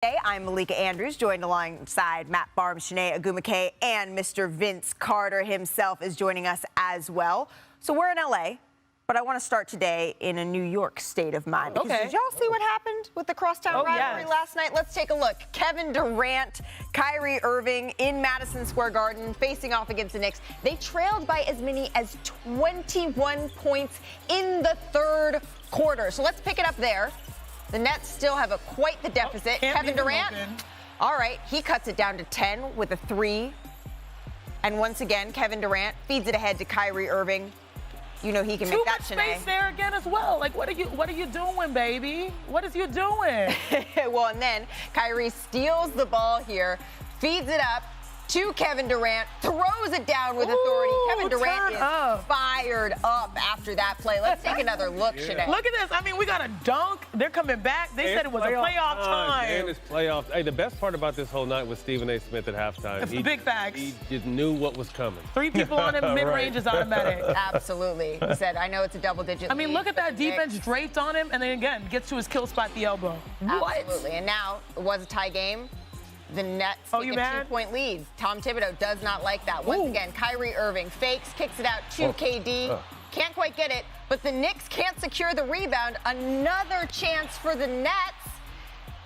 Today, I'm Malika Andrews, joined alongside Matt Barnes, Shanae Agumake, and Mr. Vince Carter himself is joining us as well. So we're in L.A., but I want to start today in a New York state of mind. Because did y'all see what happened with the crosstown rivalry last night? Let's take a look. Kevin Durant, Kyrie Irving in Madison Square Garden facing off against the Knicks. They trailed by as many as 21 points in the third quarter. So let's pick it up there. The Nets still have quite the deficit. Kevin Durant, all right, he cuts it down to 10 with a 3. And once again, Kevin Durant feeds it ahead to Kyrie Irving. You know he can make that, Shanae. Too much space there again as well. Like, what are you doing, baby? What is you doing? Well, and then Kyrie steals the ball here, feeds it up to Kevin Durant, throws it down with authority. Kevin Durant is fired up after that play. Let's take another look, Shanae. Look at this. I mean, we got a dunk. They're coming back. They said it was a playoff time. And it's playoff. Hey, the best part about this whole night was Stephen A. Smith at halftime. Big facts. He just knew what was coming. 3 people on him, mid-range is automatic. Absolutely. He said, I know it's a double-digit I mean, look at that defense draped on him, and then again, gets to his kill spot, the elbow. Absolutely. And now, it was a tie game. The Nets take a 2-point lead. Tom Thibodeau does not like that. Once again, Kyrie Irving fakes, kicks it out to KD. Can't quite get it, but the Knicks can't secure the rebound. Another chance for the Nets,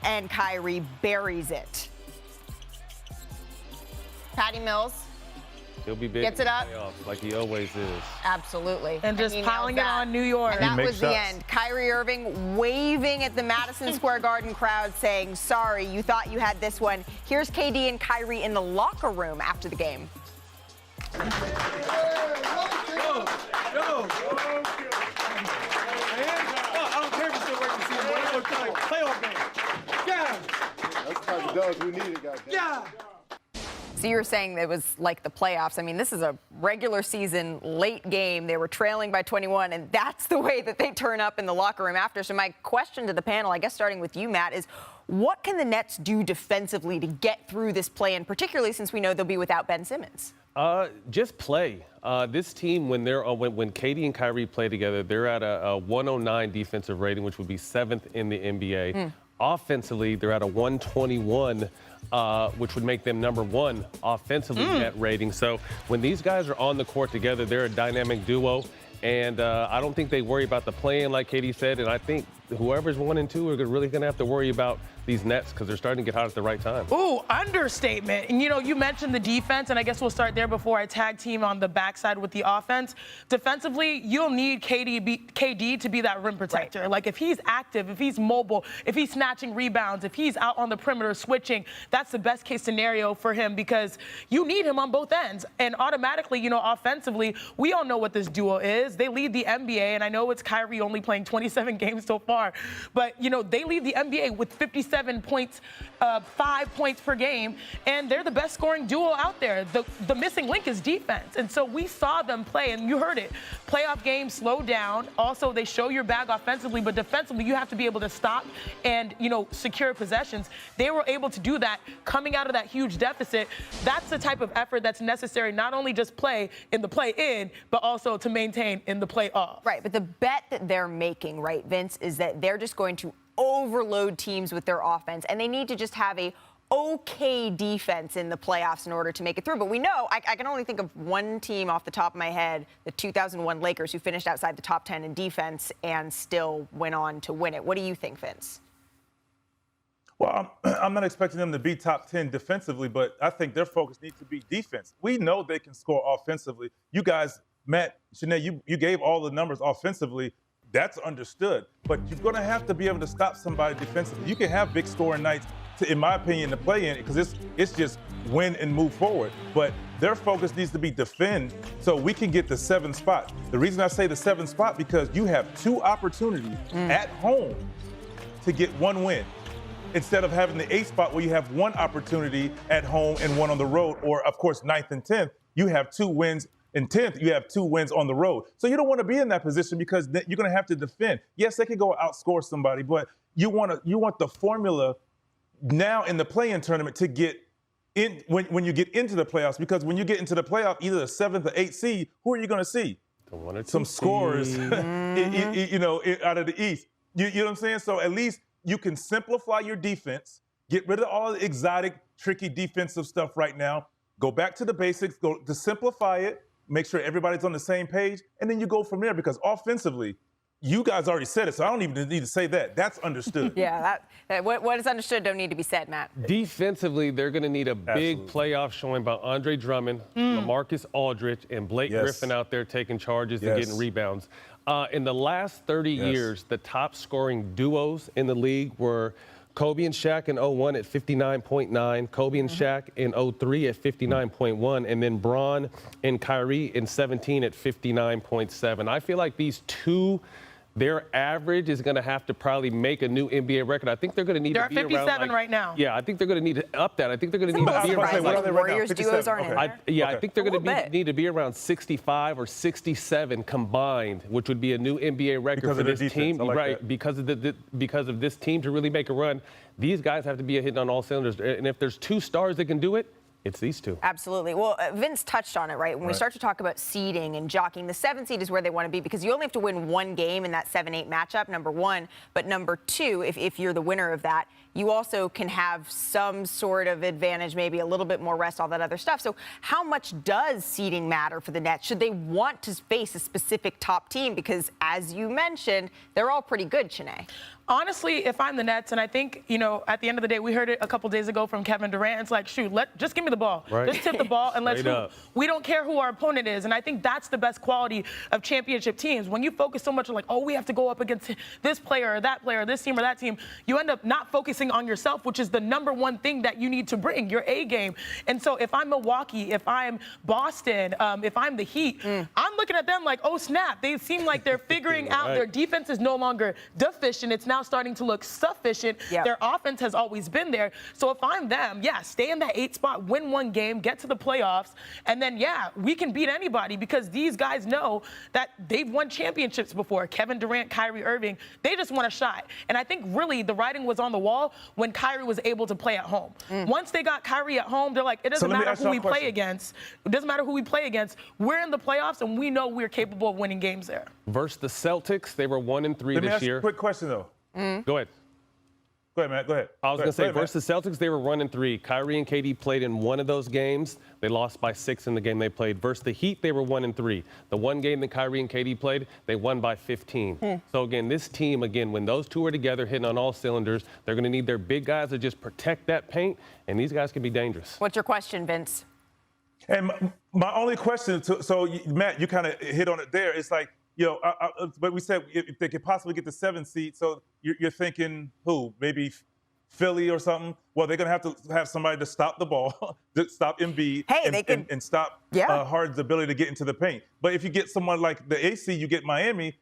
and Kyrie buries it. Patty Mills. He'll be big. Gets it up. Like he always is. Absolutely. And just piling it on New York. And that was the end. Kyrie Irving waving at the Madison Square Garden crowd saying, sorry, you thought you had this one. Here's KD and Kyrie in the locker room after the game. I don't care if you're still working the season, but it's going to playoff game. Yeah. That's the type of dogs we needed, goddamn. Yeah. So you were saying it was like the playoffs. I mean, this is a regular season late game. They were trailing by 21, and that's the way that they turn up in the locker room after. So my question to the panel, I guess starting with you, Matt, is what can the Nets do defensively to get through this play, and particularly since we know they'll be without Ben Simmons? Just play. This team, when KD and Kyrie play together, they're at a 109 defensive rating, which would be 7th in the NBA. Offensively, they're at a 121, which would make them number 1 offensively net rating. So when these guys are on the court together, they're a dynamic duo. And I don't think they worry about the play-in, like Katie said. And I think whoever's 1 and 2 are really going to have to worry about these Nets because they're starting to get hot at the right time. Ooh, understatement. And, you know, you mentioned the defense, and I guess we'll start there before I tag team on the backside with the offense. Defensively, you'll need KD to be that rim protector. Right. Like, if he's active, if he's mobile, if he's snatching rebounds, if he's out on the perimeter switching, that's the best-case scenario for him because you need him on both ends. And automatically, you know, offensively, we all know what this duo is. They lead the NBA, and I know it's Kyrie only playing 27 games so far, but, you know, they lead the NBA with 57 points, 5 points per game, and they're the best scoring duo out there. The missing link is defense, and so we saw them play, and you heard it. Playoff games slow down. Also, they show your bag offensively, but defensively, you have to be able to stop and, you know, secure possessions. They were able to do that coming out of that huge deficit. That's the type of effort that's necessary, not only just play in the play-in, but also to maintain in the play-off. Right, but the bet that they're making, right, Vince, is that they're just going to overload teams with their offense, and they need to just have a okay defense in the playoffs in order to make it through. But we know, I can only think of one team off the top of my head, the 2001 Lakers, who finished outside the top 10 in defense and still went on to win it. What do you think, Vince? Well, I'm not expecting them to be top 10 defensively, but I think their focus needs to be defense. We know they can score offensively. You guys, Matt, Shanae, you gave all the numbers offensively. That's understood. But you're going to have to be able to stop somebody defensively. You can have big scoring nights, in my opinion, to play in because it's just win and move forward. But their focus needs to be defend so we can get the 7th spot. The reason I say the 7th spot because you have 2 opportunities at home to get 1 win instead of having the 8th spot where you have 1 opportunity at home and 1 on the road, or, of course, 9th and 10th. You have 2 wins. In 10th, you have 2 wins on the road. So you don't want to be in that position because you're going to have to defend. Yes, they can go outscore somebody, but you want the formula now in the play-in tournament to get in when you get into the playoffs, because when you get into the playoff, either the 7th or 8th seed, who are you going to see? Some scorers, you know, out of the East. You know what I'm saying? So at least you can simplify your defense Get rid of all the exotic, tricky defensive stuff right now. Go back to the basics. Go to simplify it. Make sure everybody's on the same page, and then you go from there. Because offensively, you guys already said it, so I don't even need to say that. That's understood. Yeah, what is understood don't need to be said, Matt. Defensively, they're going to need a big playoff showing by Andre Drummond, LaMarcus Aldridge, and Blake Griffin out there taking charges and getting rebounds. In the last 30 years, the top scoring duos in the league were Kobe and Shaq in 01 at 59.9, Kobe and Shaq in 03 at 59.1, and then Bron and Kyrie in 17 at 59.7. I feel like these two, their average is going to have to probably make a new NBA record. I think they're going to need They're to be at 57 around, right now. Yeah, I think they're going to need to up that. I think they're going to need It's to be around. what are they right now? Warriors 57? duos aren't in Okay. there. I think they're going A to little need to be around 65 or 67 combined, which would be a new NBA record Because for of their this defense. team. I like Right, that. because of this team to really make a run. These guys have to be hitting on all cylinders. And if there's two stars that can do it, it's these two. Absolutely. Well, Vince touched on it, right? When we start to talk about seeding and jockeying, the 7 seed is where they want to be because you only have to win one game in that 7-8 matchup, number one. But number two, if you're the winner of that, you also can have some sort of advantage, maybe a little bit more rest, all that other stuff. So how much does seeding matter for the Nets? Should they want to face a specific top team? Because as you mentioned, they're all pretty good, Shanae. Honestly, if I'm the Nets, and I think, at the end of the day, we heard it a couple days ago from Kevin Durant, it's like, shoot, just give me the ball. Right. Just tip the ball and let's Straight hoop. up. We don't care who our opponent is. And I think that's the best quality of championship teams. When you focus so much on like, oh, we have to go up against this player or that player, this team or that team, you end up not focusing on yourself, which is the number one thing that you need to bring, your A game. And so if I'm Milwaukee, if I'm Boston, if I'm the Heat, I'm looking at them like, oh, snap. They seem like they're figuring out their defense is no longer deficient. It's now starting to look sufficient. Yep. Their offense has always been there. So if I'm them, stay in that 8 spot, win one game, get to the playoffs, and then, we can beat anybody because these guys know that they've won championships before. Kevin Durant, Kyrie Irving, they just want a shot. And I think really the writing was on the wall when Kyrie was able to play at home. Once they got Kyrie at home, they're like, it doesn't matter who we play against. It doesn't matter who we play against. We're in the playoffs, and we know we're capable of winning games there. Versus the Celtics, they were 1-3 Let me this ask you year. a quick question, though. Go ahead. Go ahead, Matt. Go ahead. I was going to say, Go ahead, versus the Celtics, they were 1-3. Kyrie and KD played in one of those games. They lost by 6 in the game they played. Versus the Heat, they were 1-3. The one game that Kyrie and KD played, they won by 15. So, again, this team, when those two are together hitting on all cylinders, they're going to need their big guys to just protect that paint, and these guys can be dangerous. What's your question, Vince? And my only question, Matt, you kind of hit on it there. It's like, but we said if they could possibly get the 7 seed, so you're thinking who? Maybe Philly or something? Well, they're going to have to have somebody to stop the ball, to stop Embiid, and stop Harden's ability to get into the paint. But if you get someone like the AC, you get Miami,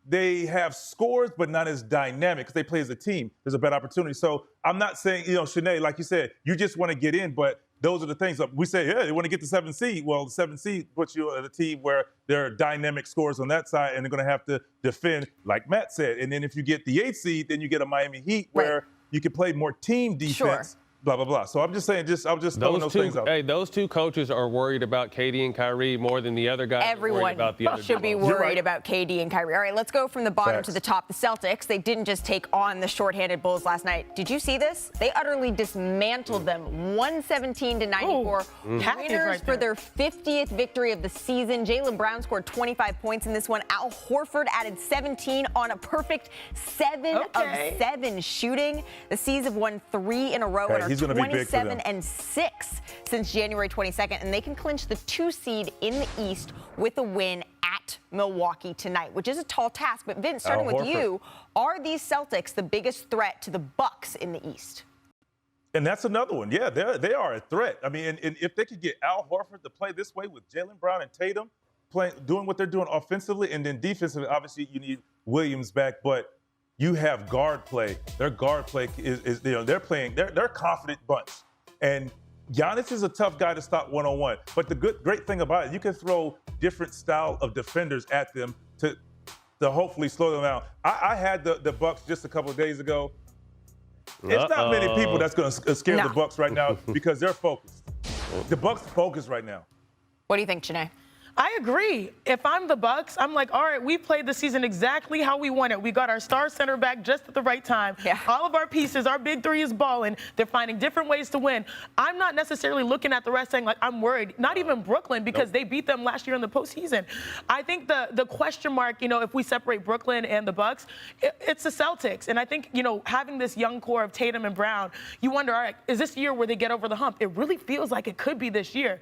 they have scores, but not as dynamic because they play as a team. There's a better opportunity. So I'm not saying, Shanae, like you said, you just want to get in, but those are the things. We say, they want to get the 7 seed. Well, the 7 seed puts you at a team where there are dynamic scores on that side, and they're going to have to defend, like Matt said. And then if you get the 8 seed, then you get a Miami Heat where you can play more team defense. Blah, blah, blah. So I'm just saying, I'm just throwing those things out. Hey, those two coaches are worried about KD and Kyrie more than the other guys. Everyone about the other should be worried about KD and Kyrie. All right, let's go from the bottom to the top. The Celtics, they didn't just take on the shorthanded Bulls last night. Did you see this? They utterly dismantled them, 117-94. Winners for their 50th victory of the season. Jaylen Brown scored 25 points in this one. Al Horford added 17 on a perfect 7 of 7 shooting. The C's have won 3 in a row and are 27-6 since January 22nd, and they can clinch the 2 seed in the East with a win at Milwaukee tonight, which is a tall task. But Vince, starting with you, are these Celtics the biggest threat to the Bucks in the East? And that's another one. Yeah, they are a threat. I mean, and if they could get Al Horford to play this way with Jaylen Brown and Tatum doing what they're doing offensively, and then defensively, obviously you need Williams back, but you have guard play. Their guard play is they're playing. They're a confident bunch, and Giannis is a tough guy to stop one-on-one. But the great thing about it, you can throw different style of defenders at them to hopefully slow them out. I had the Bucks just a couple of days ago. It's not many people that's going to scare the Bucks right now because they're focused. The Bucks focused right now. What do you think, Shanae? I agree. If I'm the Bucks, I'm like, all right, we played the season exactly how we want it. We got our star center back just at the right time. Yeah. All of our pieces, our big three is balling. They're finding different ways to win. I'm not necessarily looking at the rest saying, like, I'm worried. Not even Brooklyn, because they beat them last year in the postseason. I think the question mark, if we separate Brooklyn and the Bucks, it's the Celtics. And I think, having this young core of Tatum and Brown, you wonder, all right, is this year where they get over the hump? It really feels like it could be this year.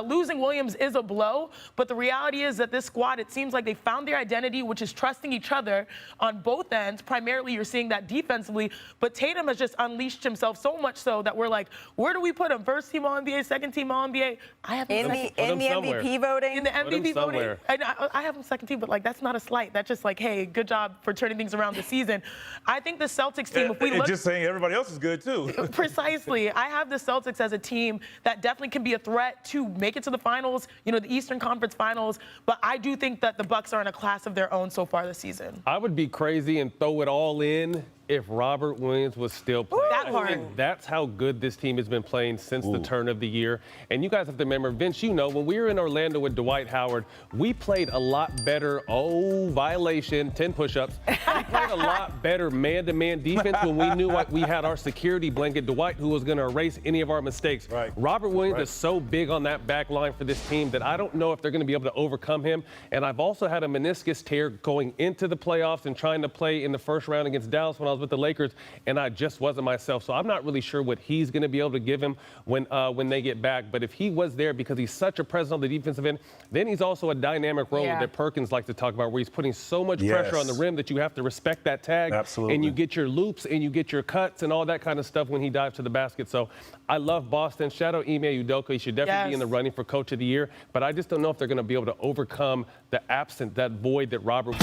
Losing Williams is a blow, but the reality is that this squad, it seems like they found their identity, which is trusting each other on both ends. Primarily, you're seeing that defensively, but Tatum has just unleashed himself so much so that we're like, where do we put him? First team All-NBA, second team All-NBA? I have him in the MVP voting? In the MVP voting? I have him second team, but like that's not a slight. That's just like, hey, good job for turning things around this season. I think the Celtics team, if we look, just saying everybody else is good too. Precisely. I have the Celtics as a team that definitely can be a threat to make it to the finals, the Eastern Conference Finals, but I do think that the Bucks are in a class of their own so far this season. I would be crazy and throw it all in if Robert Williams was still playing. That part. I think that's how good this team has been playing since the turn of the year. And you guys have to remember, Vince, when we were in Orlando with Dwight Howard, we played a lot better, violation, 10 push-ups. We played a lot better man-to-man defense when we knew we had our security blanket, Dwight, who was going to erase any of our mistakes. Right. Robert Williams is so big on that back line for this team that I don't know if they're going to be able to overcome him. And I've also had a meniscus tear going into the playoffs and trying to play in the first round against Dallas when I was with the Lakers, and I just wasn't myself. So I'm not really sure what he's going to be able to give him when they get back. But if he was there, because he's such a presence on the defensive end, then he's also a dynamic role that Perkins likes to talk about, where he's putting so much pressure on the rim that you have to respect that tag. Absolutely. And you get your loops and you get your cuts and all that kind of stuff when he dives to the basket. So I love Boston. Shout out Ime Udoka. He should definitely be in the running for Coach of the Year. But I just don't know if they're going to be able to overcome that void that Robert.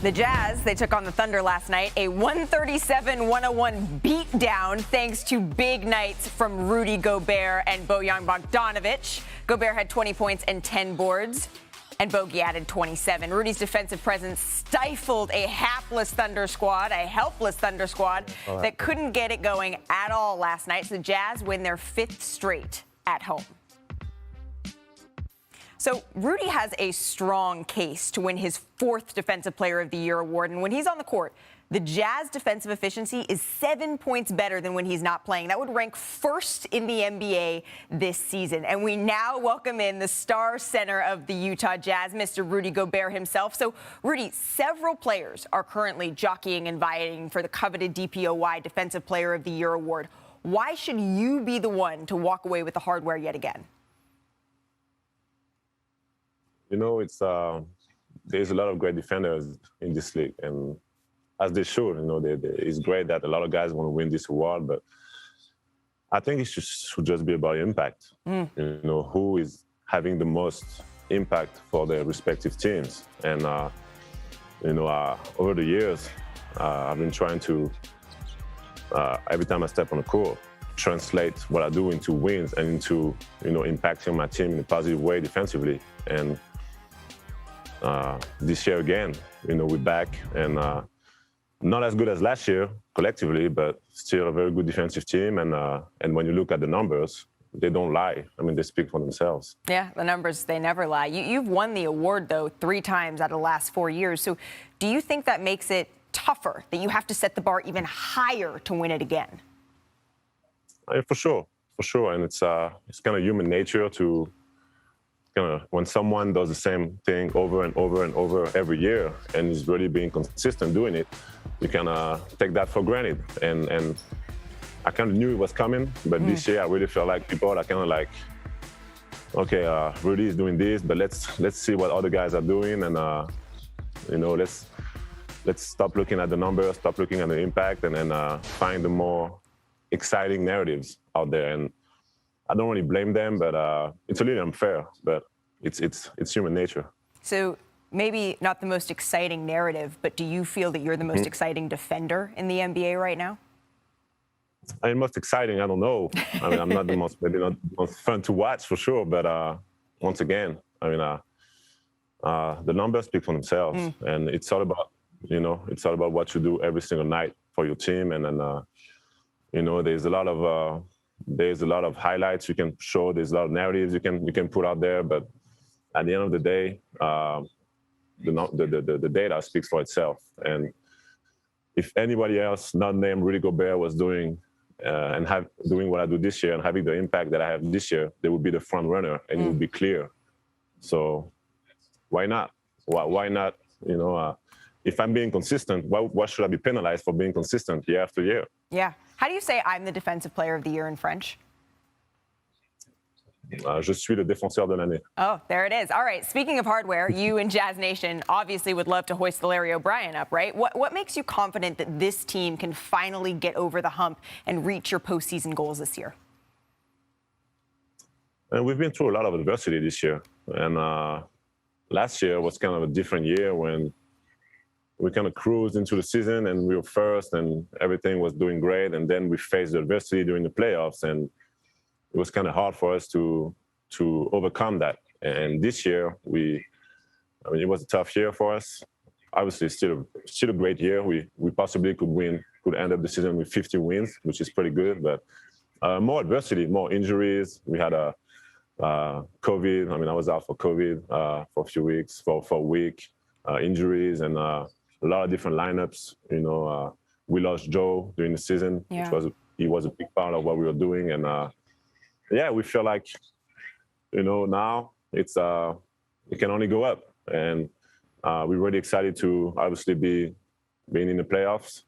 The Jazz, they took on the Thunder last night, a 137-101 beatdown thanks to big nights from Rudy Gobert and Bojan Bogdanovic. Gobert had 20 points and 10 boards, and Bogey added 27. Rudy's defensive presence stifled a helpless Thunder squad that couldn't get it going at all last night. So the Jazz win their 5th straight at home. So Rudy has a strong case to win his 4th Defensive Player of the Year award. And when he's on the court, the Jazz defensive efficiency is 7 points better than when he's not playing. That would rank 1st in the NBA this season. And we now welcome in the star center of the Utah Jazz, Mr. Rudy Gobert himself. So, Rudy, several players are currently jockeying and vying for the coveted DPOY Defensive Player of the Year award. Why should you be the one to walk away with the hardware yet again? It's there's a lot of great defenders in this league, and as they should, it's great that a lot of guys want to win this award, but I think it should just be about impact. Who is having the most impact for their respective teams, and over the years, I've been trying to every time I step on the court, translate what I do into wins and into impacting my team in a positive way defensively. And this year again, we're back, and not as good as last year collectively, but still a very good defensive team. And when you look at the numbers, they don't lie. I mean, they speak for themselves. Yeah, the numbers, they never lie. You've won the award, though, 3 times out of the last 4 years. So do you think that makes it tougher, that you have to set the bar even higher to win it again? For sure. And it's kind of human nature to when someone does the same thing over and over and over every year and is really being consistent doing it, you kind of take that for granted. And I kind of knew it was coming, but this year I really felt like people are kind of like, okay, Rudy is doing this, but let's see what other guys are doing, and let's stop looking at the numbers, stop looking at the impact, and then find the more exciting narratives out there. And I don't really blame them, but it's a little unfair, but it's human nature. So maybe not the most exciting narrative, but do you feel that you're the most exciting defender in the NBA right now? I mean, most exciting, I don't know. I mean, I'm not maybe not the most fun to watch for sure, but once again, I mean, the numbers speak for themselves, and it's all about, it's all about what you do every single night for your team. And then, there's a lot of highlights you can show. There's a lot of narratives you can put out there, but at the end of the day, the data speaks for itself. And if anybody else not named Rudy Gobert was doing doing what I do this year and having the impact that I have this year, they would be the front runner and it would be clear. So why not? Why not? If I'm being consistent, why should I be penalized for being consistent year after year? Yeah. How do you say I'm the defensive player of the year in French? Je suis le défenseur de l'année. Oh, there it is. All right. Speaking of hardware, you and Jazz Nation obviously would love to hoist the Larry O'Brien up, right? What makes you confident that this team can finally get over the hump and reach your postseason goals this year? And we've been through a lot of adversity this year. And last year was kind of a different year when we kind of cruised into the season and we were first and everything was doing great. And then we faced the adversity during the playoffs, and it was kind of hard for us to overcome that. And this year, it was a tough year for us. Obviously, still a great year. We possibly could end up the season with 50 wins, which is pretty good. But more adversity, more injuries. We had COVID. I was out for COVID for a few weeks, for a week. Injuries and a lot of different lineups. We lost Joe during the season, which was a big part of what we were doing. And we feel like, now it can only go up. And we're really excited to obviously being in the playoffs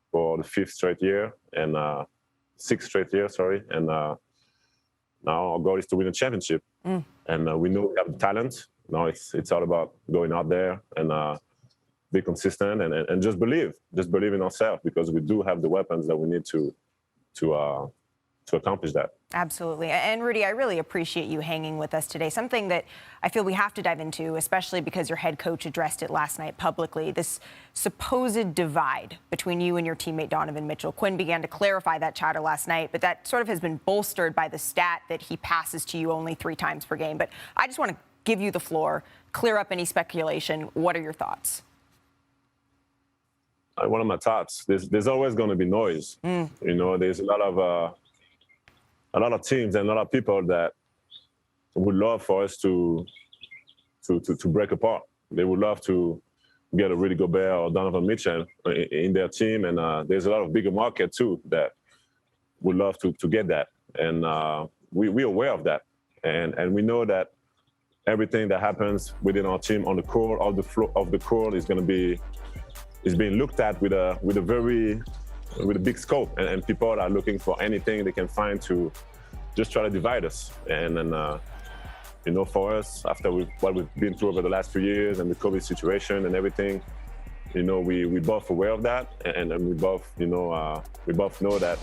for the 6th straight year. And now our goal is to win a championship. And we know we have the talent. Now it's all about going out there and be consistent and just believe in ourselves, because we do have the weapons that we need to accomplish that. Absolutely. And Rudy, I really appreciate you hanging with us today. Something that I feel we have to dive into, especially because your head coach addressed it last night publicly, this supposed divide between you and your teammate Donovan Mitchell. Quinn began to clarify that chatter last night, but that sort of has been bolstered by the stat that he passes to you only 3 times per game. But I just want to give you the floor, clear up any speculation. What are your thoughts? One of my thoughts, there's always going to be noise. There's a lot of teams and a lot of people that would love for us to break apart. They would love to get a Rudy Gobert or Donovan Mitchell in their team, and there's a lot of bigger market too that would love to get that. And we're aware of that, and we know that everything that happens within our team on the court, off the floor, of the court, is being looked at with a big scope, and people are looking for anything they can find to just try to divide us. And then, for us, after what we've been through over the last few years and the COVID situation and everything, we both aware of that, and we both know that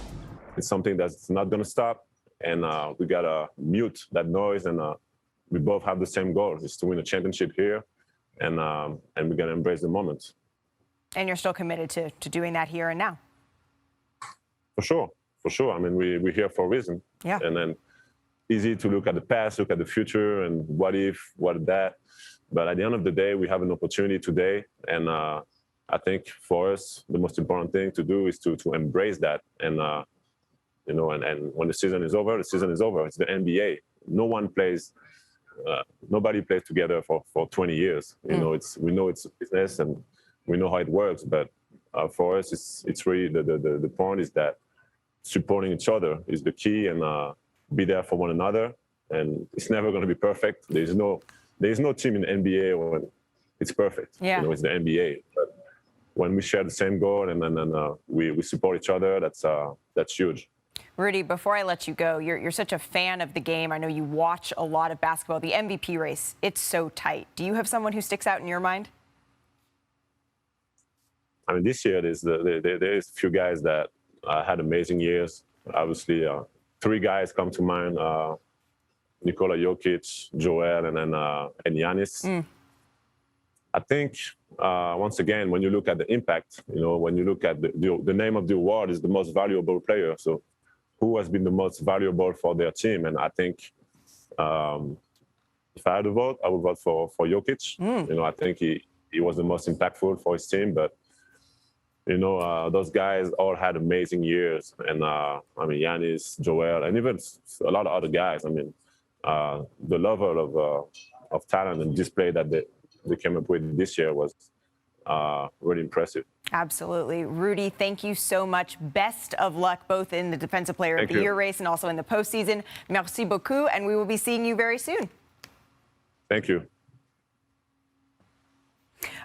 it's something that's not going to stop, and we gotta mute that noise, and we both have the same goal, is to win a championship here, and we're gonna embrace the moment. And you're still committed to doing that here and now? For sure. We're here for a reason. Yeah. And then easy to look at the past, look at the future, and what if, what that. But at the end of the day, we have an opportunity today. And I think for us, the most important thing to do is to embrace that. And, and when the season is over, the season is over. It's the NBA. Nobody plays together for 20 years. We know it's business and we know how it works. But for us, it's really the point is that supporting each other is the key, and be there for one another. And it's never going to be perfect. There's no team in the NBA when it's perfect. Yeah. It's the NBA. But when we share the same goal and then we support each other, that's huge. Rudy, before I let you go, you're such a fan of the game. I know you watch a lot of basketball. The MVP race, it's so tight. Do you have someone who sticks out in your mind? This year there's a few guys that had amazing years. Obviously, 3 guys come to mind: Nikola Jokic, Joel, and Giannis. I think once again, when you look at the impact, when you look at the name of the award is the most valuable player. So, who has been the most valuable for their team? And I think if I had to vote, I would vote for Jokic. You know, I think he was the most impactful for his team, but you know, those guys all had amazing years. And I mean, Giannis, Joel, and even a lot of other guys. I mean, the level of talent and display that they came up with this year was really impressive. Absolutely. Rudy, thank you so much. Best of luck both in the Defensive Player of the Year race and also in the postseason. Merci beaucoup, and we will be seeing you very soon. Thank you.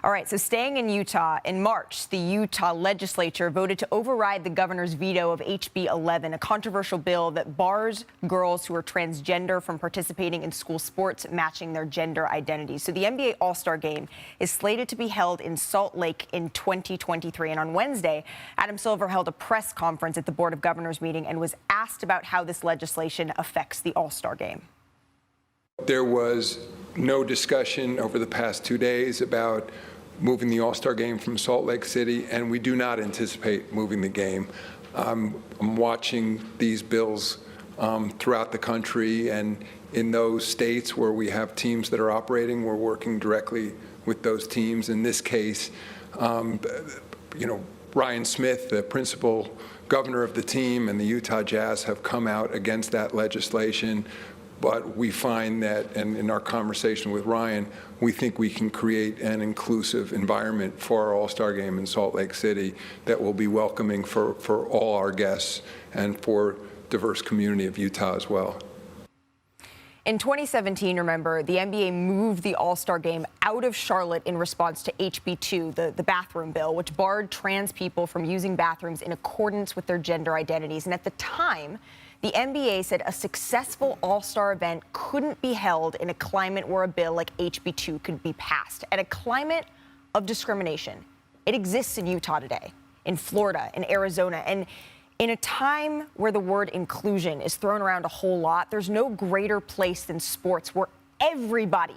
All right, so staying in Utah, in March, the Utah legislature voted to override the governor's veto of HB 11, a controversial bill that bars girls who are transgender from participating in school sports matching their gender identities. So the NBA All-Star Game is slated to be held in Salt Lake in 2023. And on Wednesday, Adam Silver held a press conference at the Board of Governors meeting and was asked about how this legislation affects the All-Star Game. There was no discussion over the past 2 days about moving the All-Star Game from Salt Lake City, and we do not anticipate moving the game. I'm watching these bills throughout the country, and in those states where we have teams that are operating, we're working directly with those teams. In this case, you know, Ryan Smith, the principal governor of the team, and the Utah Jazz have come out against that legislation. But we find that, and in our conversation with Ryan, we think we can create an inclusive environment for our All-Star Game in Salt Lake City that will be welcoming for all our guests and for diverse community of Utah as well. In 2017, remember, the NBA moved the All-Star Game out of Charlotte in response to HB 2, the bathroom bill, which barred trans people from using bathrooms in accordance with their gender identities. And at the time, the NBA said a successful All-Star event couldn't be held in a climate where a bill like HB 2 could be passed. And a climate of discrimination, it exists in Utah today, in Florida, in Arizona. And in a time where the word inclusion is thrown around a whole lot, there's no greater place than sports where everybody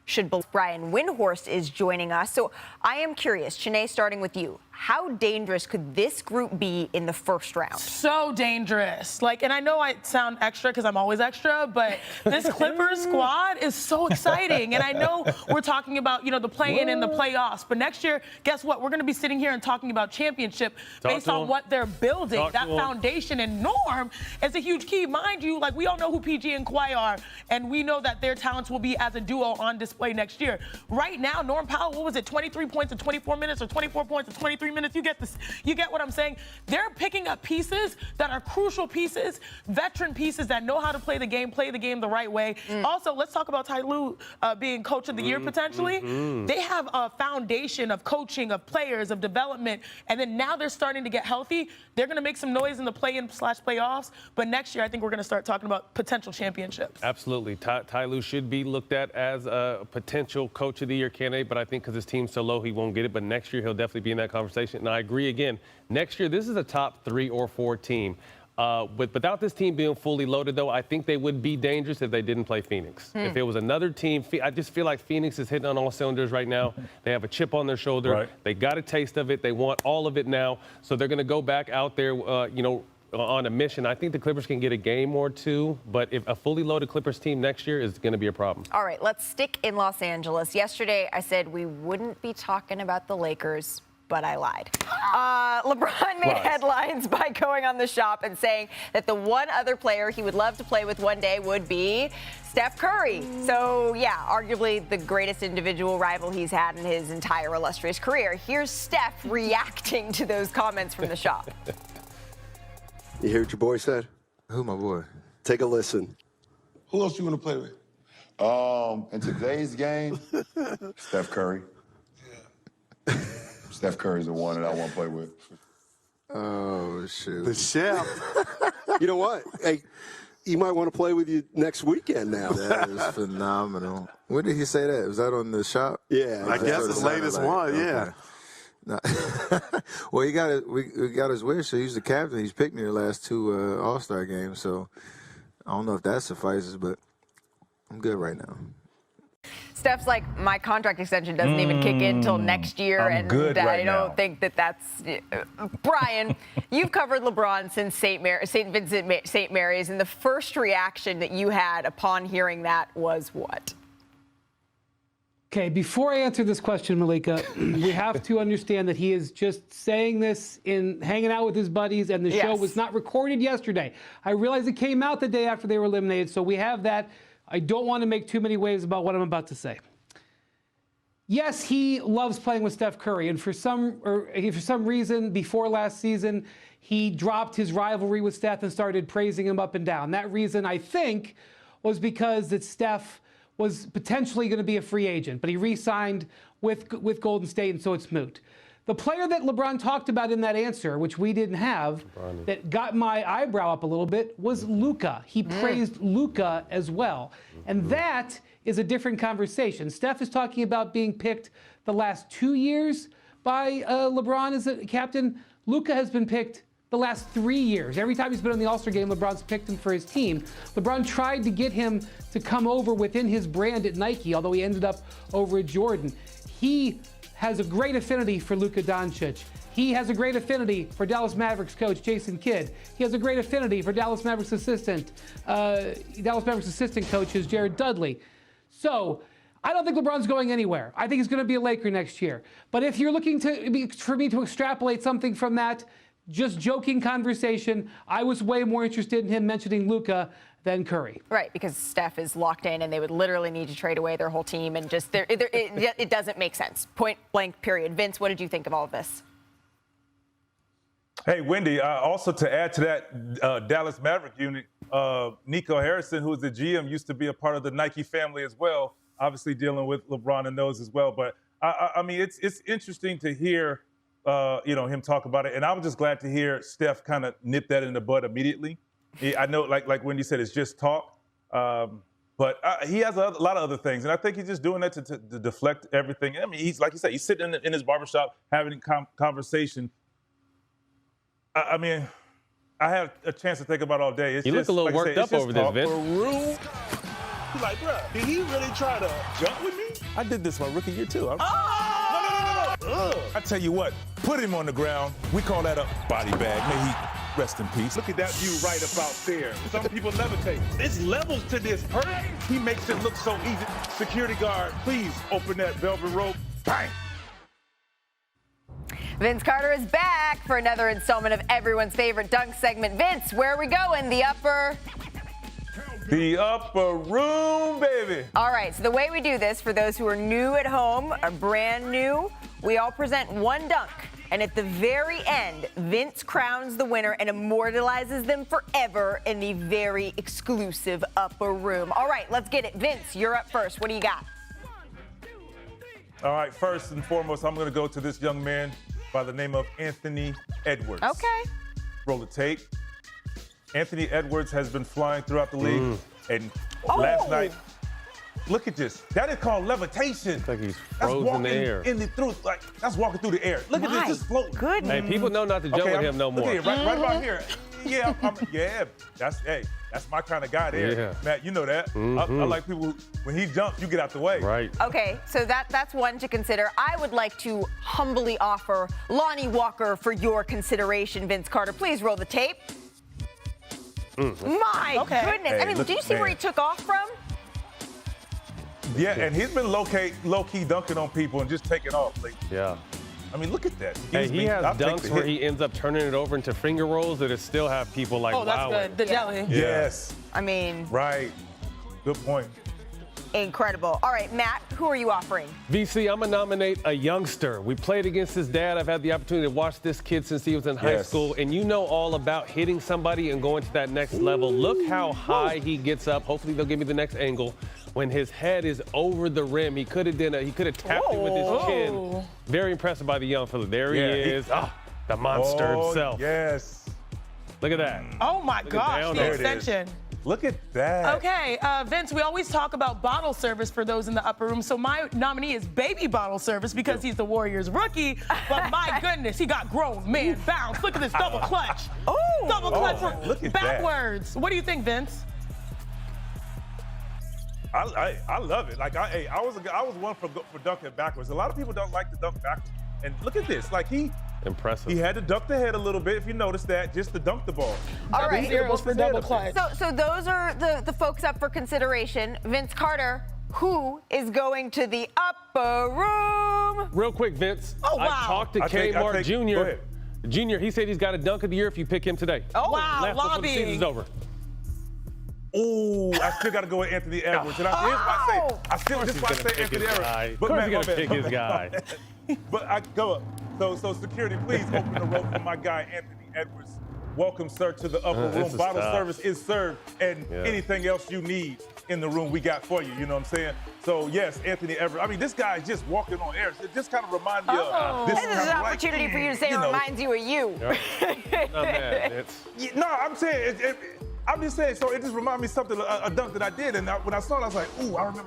should believe. Brian Windhorst is joining us. So I am curious, Chene, starting with you. How dangerous could this group be in the first round? So dangerous. Like, and I know I sound extra because I'm always extra, but this Clippers squad is so exciting. And I know we're talking about, you know, the play-in and the playoffs, but next year, guess what? We're going to be sitting here and talking about championship based on what they're building. That foundation and Norm is a huge key. Mind you, like, we all know who PG and Kawhi are, and we know that their talents will be as a duo on display next year. Right now, Norm Powell, what was it, 23 points in 24 minutes or 24 points in 23 minutes? You get this. You get what I'm saying? They're picking up pieces that are crucial pieces, veteran pieces that know how to play the game the right way. Also, let's talk about Ty Lue being coach of the year potentially. They have a foundation of coaching, of players, of development, and then now they're starting to get healthy. They're going to make some noise in the play-in/playoffs, but next year I think we're going to start talking about potential championships. Absolutely. Ty Lue should be looked at as a potential coach of the year candidate, but I think because his team's so low, he won't get it. But next year he'll definitely be in that conversation. And I agree again. Next year, this is a top 3 or 4 team. But without this team being fully loaded, though, I think they would be dangerous if they didn't play Phoenix. If it was another team, I just feel like Phoenix is hitting on all cylinders right now. They have a chip on their shoulder. Right. They got a taste of it. They want all of it now. So they're going to go back out there, you know, on a mission. I think the Clippers can get a game or two, but if a fully loaded Clippers team next year is going to be a problem. All right, let's stick in Los Angeles. Yesterday, I said we wouldn't be talking about the Lakers, but I lied. LeBron made headlines by going on The Shop and saying that the one other player he would love to play with one day would be Steph Curry. So, yeah, arguably the greatest individual rival he's had in his entire illustrious career. Here's Steph reacting to those comments from The Shop. You hear what your boy said? Who, my boy? Take a listen. Who else you want to play with? In today's game, Steph Curry. Yeah. Steph Curry's the one that I want to play with. Oh, shoot. The chef. You know what? Hey, he might want to play with you next weekend now. That is phenomenal. When did he say that? Was that on The Shop? Yeah. I guess the latest one, yeah. No. Well, we got his wish. So he's the captain. He's picked me the last 2 All-Star games. So I don't know if that suffices, but I'm good right now. Steph's like, my contract extension doesn't even kick in until next year, I'm good right I don't think that that's Brian, you've covered LeBron since St. Vincent St. Mary's, and the first reaction that you had upon hearing that was what? Okay, before I answer this question, Malika, we have to understand that he is just saying this in hanging out with his buddies, and the show was not recorded yesterday. I realize it came out the day after they were eliminated, so we have that. I don't want to make too many waves about what I'm about to say. Yes, he loves playing with Steph Curry, and for some reason, before last season, he dropped his rivalry with Steph and started praising him up and down. That reason, I think, was because that Steph was potentially going to be a free agent, but he re-signed with Golden State, and so it's moot. The player that LeBron talked about in that answer, which we didn't have, that got my eyebrow up a little bit, was Luka. He praised Luka as well. And that is a different conversation. Steph is talking about being picked the last 2 years by LeBron as a captain. Luka has been picked the last 3 years. Every time he's been in the All-Star game, LeBron's picked him for his team. LeBron tried to get him to come over within his brand at Nike, although he ended up over at Jordan. He has a great affinity for Luka Doncic. He has a great affinity for Dallas Mavericks coach Jason Kidd. He has a great affinity for Dallas Mavericks assistant coach is Jared Dudley. So I don't think LeBron's going anywhere. I think he's going to be a Laker next year. But if you're looking for me to extrapolate something from that, just joking conversation, I was way more interested in him mentioning Luka than Curry. Right, because Steph is locked in and they would literally need to trade away their whole team, and just it doesn't make sense. Point blank, period. Vince, what did you think of all of this? Hey, Wendy, also to add to that Dallas Maverick unit, Nico Harrison, who's the GM, used to be a part of the Nike family as well, obviously dealing with LeBron and those as well. But, I mean, it's interesting to hear, him talk about it. And I was just glad to hear Steph kind of nip that in the bud immediately. I know, like Wendy said, it's just talk. But he has a lot of other things. And I think he's just doing that to deflect everything. I mean, he's, like you said, he's sitting in his barbershop having a conversation. I mean, I have a chance to think about it all day. You look a little worked up over this, Vince. He's like, bro, did he really try to jump with me? I did this my rookie year, too. No. I tell you what, put him on the ground. We call that a body bag. May he rest in peace. Look at that view right about there. Some people levitate. There's levels to this. He makes it look so easy. Security guard, please open that velvet rope. Bang! Vince Carter is back for another installment of everyone's favorite dunk segment. Vince, where are we going? The upper room, baby. All right, so the way we do this, for those who are new at home or brand new, we all present one dunk. And at the very end, Vince crowns the winner and immortalizes them forever in the very exclusive upper room. All right, let's get it. Vince, you're up first. What do you got? All right, first and foremost, I'm going to go to this young man by the name of Anthony Edwards. Okay. Roll the tape. Anthony Edwards has been flying throughout the league. And last night, look at this. That is called levitation. It's like he's frozen in the air. That's walking through the air. Look at this, just floating. Goodness. Hey, people know not to jump with him no more. Look at it, right about here. Yeah, that's my kind of guy there. Yeah. Matt, you know that. I like people who, when he jumps, you get out the way. Right. Okay, so that's one to consider. I would like to humbly offer Lonnie Walker for your consideration, Vince Carter. Please roll the tape. My goodness. Hey, I mean, did you see where he took off from? Yeah, and he's been low-key dunking on people and just taking off lately. Yeah. I mean, look at that. He has dunks where he ends up turning it over into finger rolls that still have people like, oh, that's wow. good. The jelly. Yes. I mean. Right. Good point. Incredible. All right, Matt, who are you offering? VC, I'm going to nominate a youngster. We played against his dad. I've had the opportunity to watch this kid since he was in high school. And you know all about hitting somebody and going to that next level. Look how high he gets up. Hopefully they'll give me the next angle. When his head is over the rim, he could have tapped it with his chin. Very impressive by the young fella. There he is. The monster himself. Yes. Look at that. Oh, my gosh, the extension. Look at that. Okay, Vince, we always talk about bottle service for those in the upper room. So my nominee is baby bottle service because he's the Warriors rookie. But my goodness, he got grown man bounce. Look at this double clutch. Double clutch backwards. What do you think, Vince? I love it. Like I was one for dunking backwards. A lot of people don't like to dunk backwards. And look at this. Like impressive. He had to duck the head a little bit, if you noticed that, just to dunk the ball. All right. Zeros for double clutch. So those are the folks up for consideration. Vince Carter, who is going to the upper room? Real quick, Vince. Oh, wow. I talked to Kmart Go Jr. ahead. Junior, he said he's got a dunk of the year if you pick him today. Oh, wow, Last before the lobbying. season's over. Ooh, I still got to go with Anthony Edwards. And here's why I say, this is why I say Anthony Edwards. Of course, he's going to pick his guy. But I go up. So security, please open the rope for my guy, Anthony Edwards. Welcome, sir, to the upper This room. is Bottle tough. service is served, and anything else you need in the room, we got for you. You know what I'm saying? So, yes, Anthony Edwards. I mean, this guy is just walking on air. It just kind of reminds me of This is an opportunity for you to say it reminds you of you. Not bad, Vince. No, I'm saying, I'm just saying, so it just reminded me of something, a dunk that I did. And when I saw it, I was like, ooh, I remember.